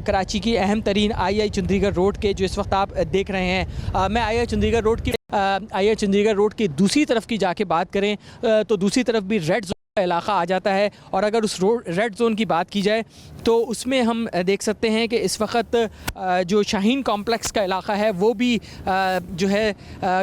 कराची की अहम तरीन आई चंडीगढ़ रोड के जो इस वक्त आप देख रहे हैं, मैं आई चंडीगढ़ रोड की दूसरी तरफ की जाके बात करें तो दूसरी तरफ भी रेड जोन का इलाका आ जाता है। और अगर उस रेड जोन की बात की जाए तो उसमें हम देख सकते हैं कि इस वक्त जो शाहीन कॉम्प्लेक्स का इलाका है वो भी जो है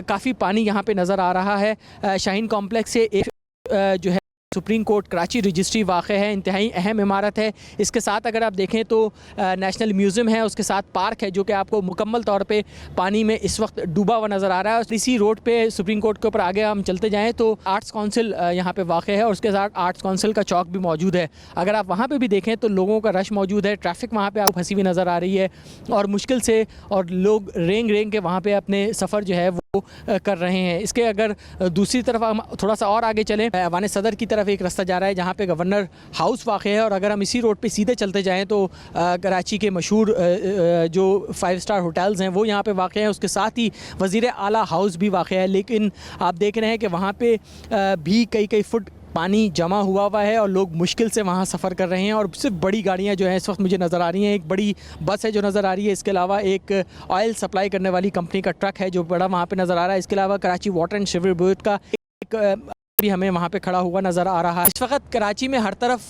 काफ़ी पानी यहाँ पे नज़र आ रहा है। शाहीन कॉम्प्लेक्स से एक जो है सुप्रीम कोर्ट कराची रजिस्ट्री वाक़ है, इंतहाई अहम इमारत है। इसके साथ अगर आप देखें तो नेशनल म्यूज़ियम है, उसके साथ पार्क है जो कि आपको मुकम्मल तौर पे पानी में इस वक्त डूबा हुआ नज़र आ रहा है। इसी रोड पे सुप्रीम कोर्ट के ऊपर आगे हम चलते जाएं तो आर्ट्स काउंसिल यहाँ पे वाक़ है और उसके साथ आर्ट्स काउंसिल का चौक भी मौजूद है। अगर आप वहाँ पर भी देखें तो लोगों का रश मौजूद है, ट्रैफिक वहाँ पर आपको फंसी हुई नज़र आ रही है और मुश्किल से और लोग रेंग के वहाँ पर अपने सफ़र जो है वो कर रहे हैं। इसके अगर दूसरी तरफ हम थोड़ा सा और आगे चलें, ऐवान सदर की तरफ एक रास्ता जा रहा है जहाँ पे गवर्नर हाउस वाक़ है और अगर हम इसी रोड पे सीधे चलते जाएं तो कराची के मशहूर जो 5 स्टार होटल्स हैं वो यहाँ पे वाक़ हैं। उसके साथ ही वज़ीर आला हाउस भी वाक़ है, लेकिन आप देख रहे हैं कि वहाँ पे भी कई फुट पानी जमा हुआ है और लोग मुश्किल से वहाँ सफ़र कर रहे हैं। और सिर्फ बड़ी गाड़ियाँ जो हैं इस वक्त मुझे नज़र आ रही हैं, एक बड़ी बस है जो नज़र आ रही है, इसके अलावा एक ऑयल सप्लाई करने वाली कंपनी का ट्रक है जो बड़ा वहाँ पे नज़र आ रहा है। इसके अलावा Karachi water and sewerage board का एक भी हमें वहाँ पे खड़ा हुआ नज़र आ रहा है। इस वक्त कराची में हर तरफ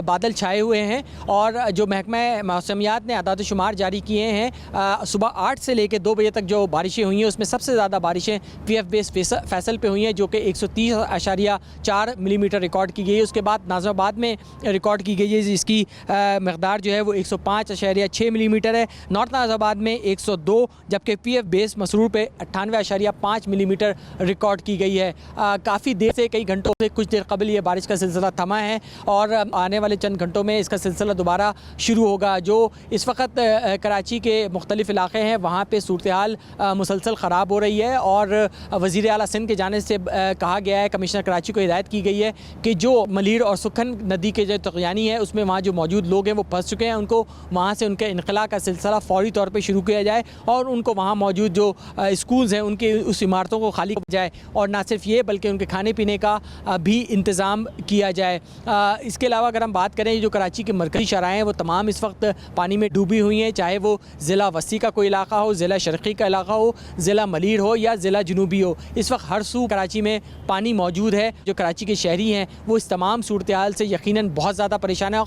बादल छाए हुए हैं और जो महकमा मौसमियात ने आदाद शुमार जारी किए हैं, सुबह 8 से लेकर 2 बजे तक जो बारिशें हुई हैं उसमें सबसे ज़्यादा बारिशें PF बेस फैसल पे हुई हैं जो कि 130.4 मिलीमीटर रिकॉर्ड की गई है। उसके बाद नाज़िमाबाद में रिकॉर्ड की गई है जिसकी मकदार जो है वो 105.6 मिलीमीटर है। नॉर्थ नाज़िमाबाद में 102, जबकि PF बेस मसरूर पे 98.5 मिलीमीटर रिकॉर्ड की गई है। काफ़ी देर से कई घंटों से कुछ देर कबल ये बारिश का सिलसिला थमा है और आने वाले चंद घंटों में इसका सिलसिला दोबारा शुरू होगा। जो इस वक्त कराची के मुख्तलिफ़ इलाक़े हैं वहाँ पे सूरत हाल मुसलसल ख़राब हो रही है और वज़ीर आला सिंध के जानिब से कहा गया है, कमिश्नर कराची को हिदायत की गई है कि जो मलीर और सुखन नदी के जो तग़यानी है उसमें वहाँ जो मौजूद लोग हैं वो फंस चुके हैं, उनको वहाँ से उनके इनक़ला का सिलसिला फ़ौरी तौर पर शुरू किया जाए और उनको वहाँ मौजूद जो स्कूल्स हैं उनकी उस इमारतों को खाली किया जाए और ना सिर्फ ये बल्कि उनके खाने पीने का भी इंतज़ाम किया जाए। इसके अलावा अगर हम बात करें जो कराची की मरकज़ी शराहें हैं वो तमाम इस वक्त पानी में डूबी हुई हैं, चाहे वो ज़िला वसी का कोई इलाका हो, ज़िला शर्क़ी का इलाका हो, ज़िला मलीर हो या ज़िला जनूबी हो, इस वक्त हर सू कराची में पानी मौजूद है। जो कराची के शहरी हैं वो इस तमाम सूरत हाल से यकीनन बहुत ज़्यादा परेशान है।